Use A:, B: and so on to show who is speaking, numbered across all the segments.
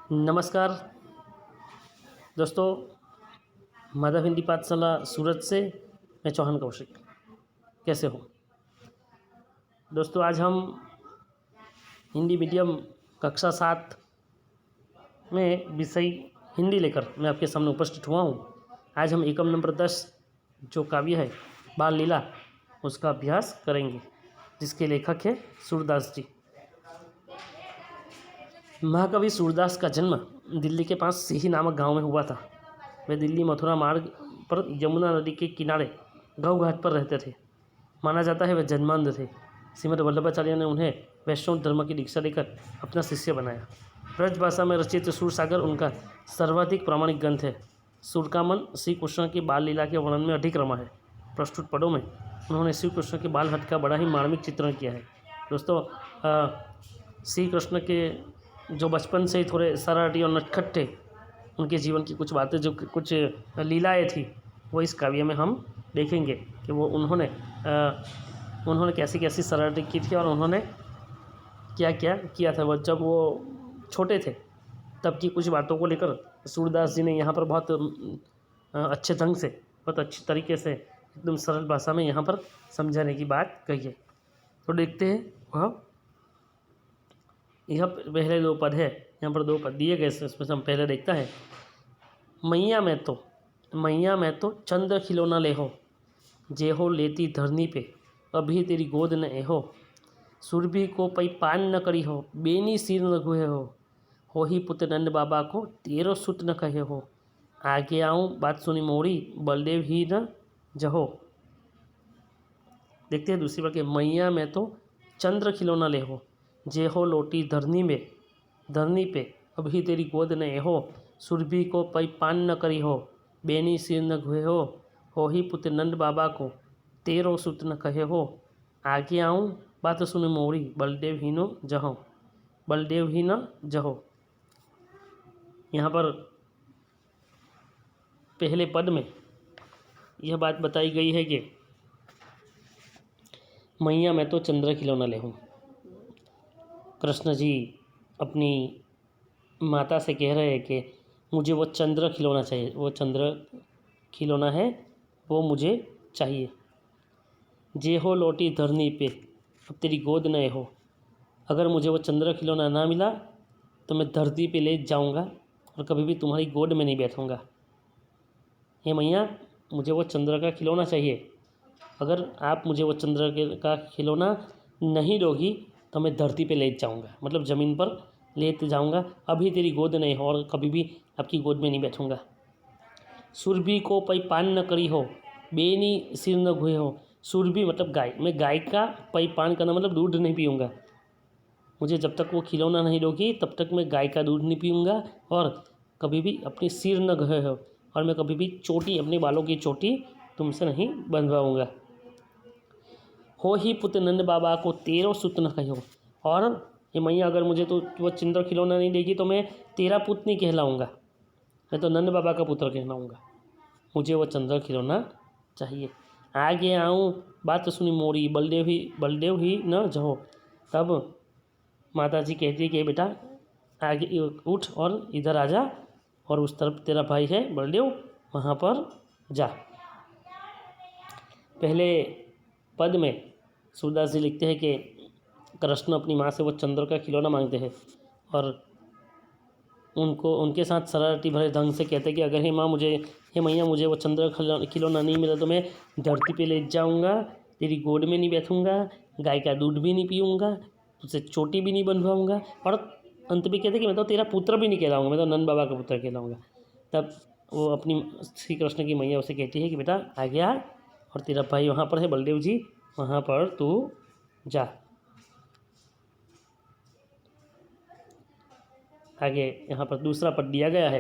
A: नमस्कार दोस्तों, माधव हिंदी पाठशाला सूरत से मैं चौहान कौशिक। कैसे हो दोस्तों? आज हम हिंदी मीडियम कक्षा 7 में विषय हिंदी लेकर मैं आपके सामने उपस्थित हुआ हूँ। आज हम एकम नंबर 10 जो काव्य है बाल लीला, उसका अभ्यास करेंगे, जिसके लेखक है सूरदास जी। महाकवि सूरदास का जन्म दिल्ली के पास सिही नामक गांव में हुआ था। वे दिल्ली मथुरा मार्ग पर यमुना नदी के किनारे गौ घाट पर रहते थे। माना जाता है वे जन्मांध थे। श्रीमद् वल्लभाचार्य ने उन्हें वैष्णव धर्म की दीक्षा देकर अपना शिष्य बनाया। ब्रज भाषा में रचित सूरसागर उनका सर्वाधिक प्रामाणिक ग्रंथ है। सूर का मन श्री कृष्ण की बाल लीला के वर्णन में अधिक रमा है। प्रस्तुत पदों में उन्होंने श्री कृष्ण के बाल हट का बड़ा ही मार्मिक चित्रण किया है। दोस्तों, श्री कृष्ण के जो बचपन से ही थोड़े शरारती और नटखट थे, उनके जीवन की कुछ बातें, जो कुछ लीलाएँ थी, वो इस काव्य में हम देखेंगे कि वो उन्होंने कैसी कैसी शरारतें की थी और उन्होंने क्या क्या किया था। वो जब वो छोटे थे तब की कुछ बातों को लेकर सूरदास जी ने यहाँ पर बहुत अच्छे ढंग से, बहुत अच्छी तरीके से, एकदम सरल भाषा में यहाँ पर समझाने की बात कही है। तो देखते हैं वह। यह पहले 2 पद है, यहाँ पर 2 पद दिए गए, इसमें से हम पहले देखता है। मैया मैं तो चंद्र खिलौना ले हो, जे हो लेती धरनी पे, अभी तेरी गोद न एहो। सुरभि को पई पान न करी हो, बेनी सिर न गुहे हो ही पुत्र नंद बाबा को तेरो सुत न कहे हो। आगे आऊँ बात सुनी मोरी, बलदेव ही न जहो। देखते हैं दूसरी बार के। मैया मैं तो चंद्र खिलौना ले हो, जे हो लोटी धरनी पे, अभी तेरी गोद न एहो। सुरभि को पई पान न करी हो, बेनी सिर न घुए हो ही पुत्र नंद बाबा को तेरो सुत न कहे हो। आगे आऊँ बात सुन मोरी, बलदेव ही न जहो। यहाँ पर पहले पद में यह बात बताई गई है कि मैया मैं तो चंद्र खिलौना ले हूँ। कृष्ण जी अपनी माता से कह रहे हैं कि मुझे वो चंद्र खिलौना चाहिए, वो चंद्र खिलौना है, वो मुझे चाहिए। जे हो लोटी धरनी पे, अब तेरी गोद न हो। अगर मुझे वो चंद्र खिलौना ना मिला तो मैं धरती पे ले जाऊंगा और कभी भी तुम्हारी गोद में नहीं बैठूंगा। हे मैया, मुझे वो चंद्र का खिलौना चाहिए। अगर आप मुझे वो चंद्र का खिलौना नहीं दोगी तो मैं धरती पे लेट जाऊंगा, मतलब ज़मीन पर लेट जाऊंगा। अभी तेरी गोद नहीं हो और कभी भी आपकी गोद में नहीं बैठूंगा। सुरभि को पई पान न करी हो, बेनी सिर न घुए हो। सुरभि मतलब गाय, मैं गाय का पई पान करना मतलब दूध नहीं पीऊँगा। मुझे जब तक वो खिलौना नहीं दोगी तब तक मैं गाय का दूध नहीं पीऊँगा और कभी भी अपनी सिर न घुए हो, और मैं कभी भी चोटी, अपने बालों की चोटी तुमसे नहीं बंधवाऊँगा। हो ही पुत्र नंद बाबा को तेरो सुत न कहो। और ये मैया, अगर मुझे तो वो चंद्र खिलौना नहीं देगी तो मैं तेरा पुत्र नहीं कहलाऊँगा, मैं तो नंद बाबा का पुत्र कहलाऊँगा। मुझे वो चंद्र खिलौना चाहिए। आगे आऊँ बात सुनी मोरी, बलदेव ही न जहो। तब माता जी कहती है कि बेटा आगे उठ और इधर आ जा, और उस तरफ तेरा भाई है बलदेव, वहाँ पर जा। पहले पद में सूरदास जी लिखते हैं कि कृष्ण अपनी माँ से वो चंद्र का खिलौना मांगते हैं और उनके साथ शरारती भरे ढंग से कहते हैं कि अगर हे मैया मुझे वो चंद्र खिलौना नहीं मिला तो मैं धरती पे ले जाऊंगा, तेरी गोद में नहीं बैठूंगा, गाय का दूध भी नहीं पीऊँगा, तुझसे चोटी भी नहीं बंधवाऊँगा, और अंत में कहते हैं कि मैं तो तेरा पुत्र भी नहीं कहलाऊँगा, मैं तो नंद बाबा का पुत्र कहलाऊँगा। तब वो अपनी श्री कृष्ण की मैया उसे कहती है कि बेटा आगे आ, और तेरा भाई वहाँ पर है बलदेव जी, वहाँ पर तू जा। आगे यहाँ पर दूसरा पद दिया गया है।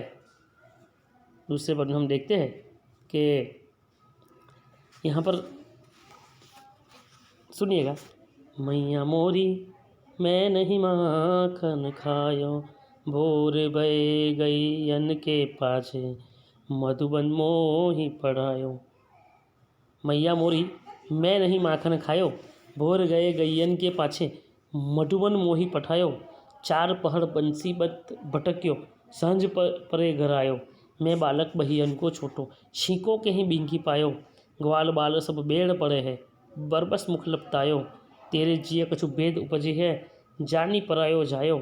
A: दूसरे पद में हम देखते हैं कि यहाँ पर सुनिएगा। मैया मोरी मैं नहीं माखन खायो, भोर बह गई अन्न के पाछे, मधुबन मोही पढ़ायो। मैया मोरी मैं नहीं माखन खायो, भोर गए गैयन के पाछे, मधुबन मोही पठायो। 4 पहर बंसी भटक्यो, सांझ परे घर आयो, मैं बालक बहियन को छोटो, छींको के ही बिंकी पायो, ग्वाल बाल सब बेड़ पड़े है, बरबस मुख लपटायो, तेरे जिय कछु भेद उपजी है, जानी परायो जायो,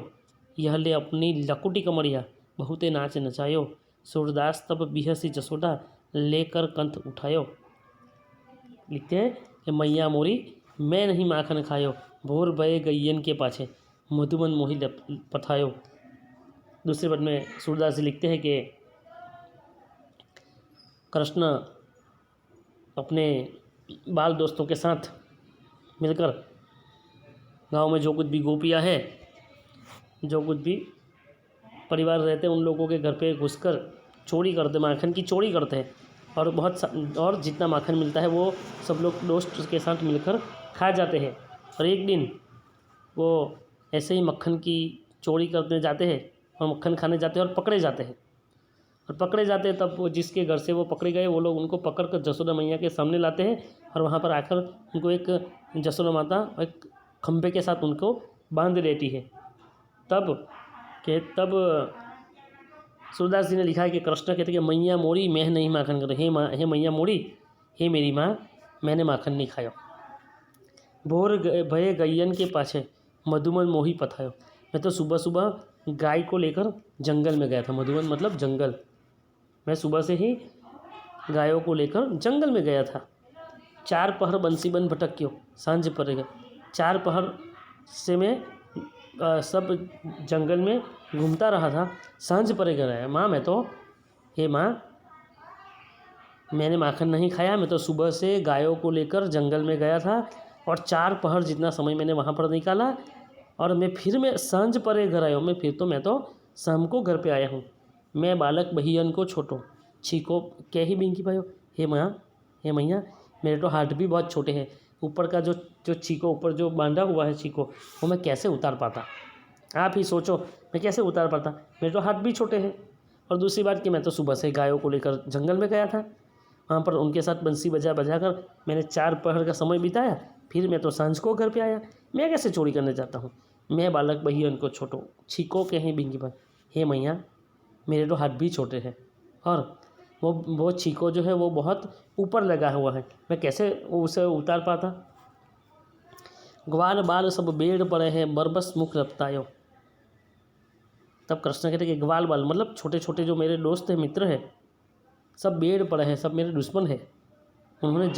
A: यह ले अपनी लकुटी कमरिया, बहुते नाच नचायो, सूरदास तब बिहसी जसोदा, लेकर कंठ उठायो। लिखते हैं कि मैया मोरी मैं नहीं माखन खायो, भोर भये गैयन के पाछे, मधुमन मोहि पठायो। दूसरे पद में सूरदास जी लिखते हैं कि कृष्ण अपने बाल दोस्तों के साथ मिलकर गांव में जो कुछ भी गोपियां है, जो कुछ भी परिवार रहते हैं, उन लोगों के घर पे घुसकर चोरी करते, माखन की चोरी करते हैं और जितना माखन मिलता है वो सब लोग दोस्त के साथ मिलकर खा जाते हैं। और एक दिन वो ऐसे ही मक्खन की चोरी करने जाते हैं और मक्खन खाने जाते हैं और पकड़े जाते हैं। और पकड़े जाते हैं तब वो जिसके घर से वो पकड़े गए वो लोग उनको पकड़ कर जसोदा मैया के सामने लाते हैं और वहाँ पर आकर उनको एक जसोदा माता एक खंभे के साथ उनको बांध देती है। तब सूरदास जी ने लिखा है कि कृष्ण कहते कि मैया मोरी मैं नहीं माखन कर, हे मैया मोरी, हे मेरी माँ, मैंने माखन नहीं खाया। भोर भये गैयन के पाछे, मधुमन मोही पथायो। मैं तो सुबह सुबह गाय को लेकर जंगल में गया था। मधुवन मतलब जंगल। मैं सुबह से ही गायों को लेकर जंगल में गया था। 4 पहर बंसी बन भटक्यो, सांझ पड़ेगा। 4 पहर से मैं सब जंगल में घूमता रहा था, सांझ पड़ेगा रहा। माँ मैं तो, हे माँ, मैंने माखन नहीं खाया। मैं तो सुबह से गायों को लेकर जंगल में गया था और 4 पहर जितना समय मैंने वहाँ पर निकाला और मैं सांझ परे घर आया हूँ। मैं तो शाम को घर पे आया हूँ। मैं बालक बहियन को छोटो, छीको क्या ही बिंकी पायो। हे मैया, मेरे तो हाथ भी बहुत छोटे हैं। ऊपर का जो छीको ऊपर जो बांधा हुआ है छीको, वो मैं कैसे उतार पाता? आप ही सोचो, मैं कैसे उतार पाता? मेरे तो हाथ भी छोटे हैं। और दूसरी बात कि मैं तो सुबह से गायों को लेकर जंगल में गया था, वहाँ पर उनके साथ बंसी बजा कर मैंने 4 पहर का समय बिताया। फिर मैं तो सांझ को घर पे आया। मैं कैसे चोरी करने जाता हूँ? मैं बालक बहियन को छोटो, छीको के ही बिंगी पर। हे मैया, मेरे तो हाथ भी छोटे हैं और वो छीको जो है वो बहुत ऊपर लगा हुआ है, मैं कैसे उसे उतार पाता? ग्वाल बाल सब बेड़ पड़े हैं, बरबस मुख रपतायो। तब कृष्ण कहते कि ग्वाल बाल मतलब छोटे छोटे जो मेरे दोस्त हैं, मित्र हैं, सब बेड़ पड़े हैं, सब मेरे दुश्मन हैं। उन्होंने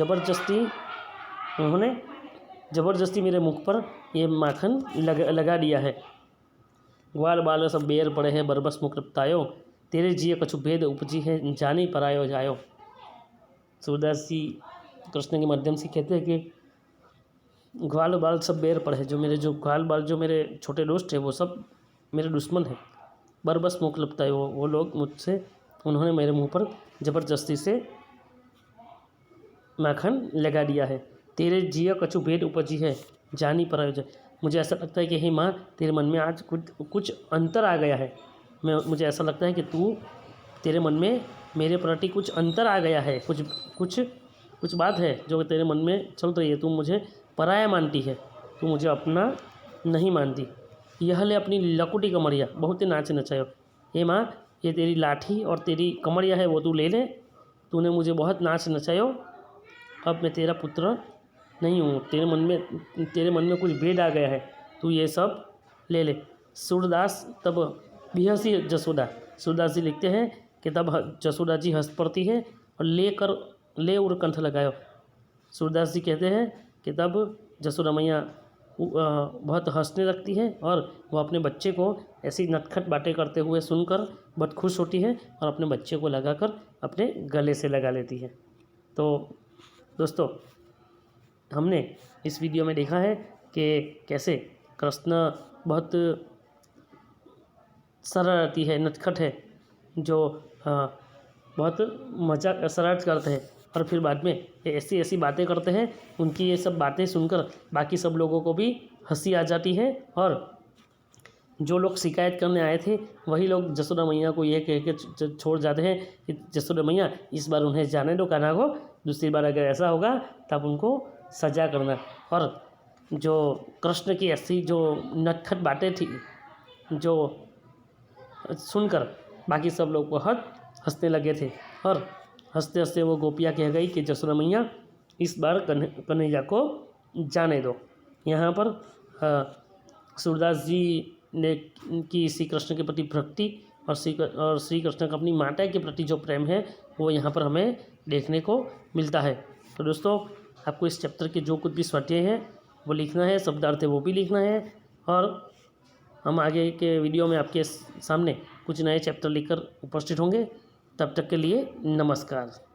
A: ज़बरदस्ती मेरे मुख पर ये माखन लगा दिया है। ग्वाल बाल सब बेर पड़े हैं, बरबस मुख रपतायो, तेरे जिय कछु भेद उपजी है, जानी परायो जायो। सूरदास जी कृष्ण के माध्यम से कहते हैं कि ग्वाल बाल सब बेर पड़े हैं, जो ग्वाल बाल जो मेरे छोटे दोस्त हैं वो सब मेरे दुश्मन हैं। बरबस मुख लपटायो, वो लोग उन्होंने मेरे मुंह पर ज़बरदस्ती से माखन लगा दिया है। तेरे जिय कछु भेद उपजी है, जानी परायो जायो। मुझे ऐसा लगता है कि हे माँ, तेरे मन में आज कुछ अंतर आ गया है। मुझे ऐसा लगता है कि तेरे मन में मेरे प्रति कुछ अंतर आ गया है, कुछ बात है जो तेरे मन में चल रही है। तू मुझे पराया मानती है, तू मुझे अपना नहीं मानती। यह ले अपनी लकुटी कमरिया, बहुत नाच नचायो। हे माँ, ये तेरी लाठी और तेरी कमरिया है वो तू ले ले। तूने मुझे बहुत नाच नचायो, अब मैं तेरा पुत्र नहीं हूँ। तेरे मन में कुछ भेद आ गया है, तू ये सब ले ले। सूरदास तब बिहसी जसोदा। सूरदास जी लिखते हैं कि तब जसोदा जी हंस पड़ती है और ले उर कंठ लगायो। सूरदास जी कहते हैं कि तब जसोदा मैया बहुत हंसने लगती है और वो अपने बच्चे को ऐसी नटखट बातें करते हुए सुनकर बहुत खुश होती है और अपने बच्चे को लगाकर अपने गले से लगा लेती है। तो दोस्तों, हमने इस वीडियो में देखा है कि कैसे कृष्ण बहुत शरारती है, नटखट है, जो बहुत मजाक शरारत करते हैं और फिर बाद में ऐसी बातें करते हैं। उनकी ये सब बातें सुनकर बाकी सब लोगों को भी हंसी आ जाती है और जो लोग शिकायत करने आए थे वही लोग जसोदा मैया को ये कह के छोड़ जाते हैं कि जसोदा मैया इस बार उन्हें जाने दो कान्हा को, दूसरी बार अगर ऐसा होगा तब उनको सजा करना। और जो कृष्ण की ऐसी जो नटखट बातें थी जो सुनकर बाकी सब लोग बहुत हंसने लगे थे और हंसते हंसते वो गोपियाँ कह गई कि जसोदा मैया इस बार कन्हैया को जाने दो। यहाँ पर सूरदास जी ने की श्री कृष्ण के प्रति भक्ति और श्री कृष्ण का अपनी माता के प्रति जो प्रेम है वो यहाँ पर हमें देखने को मिलता है। तो दोस्तों, आपको इस चैप्टर के जो कुछ भी स्वाध्याय हैं वो लिखना है, शब्दार्थ है वो भी लिखना है, और हम आगे के वीडियो में आपके सामने कुछ नए चैप्टर लेकर उपस्थित होंगे। तब तक के लिए नमस्कार।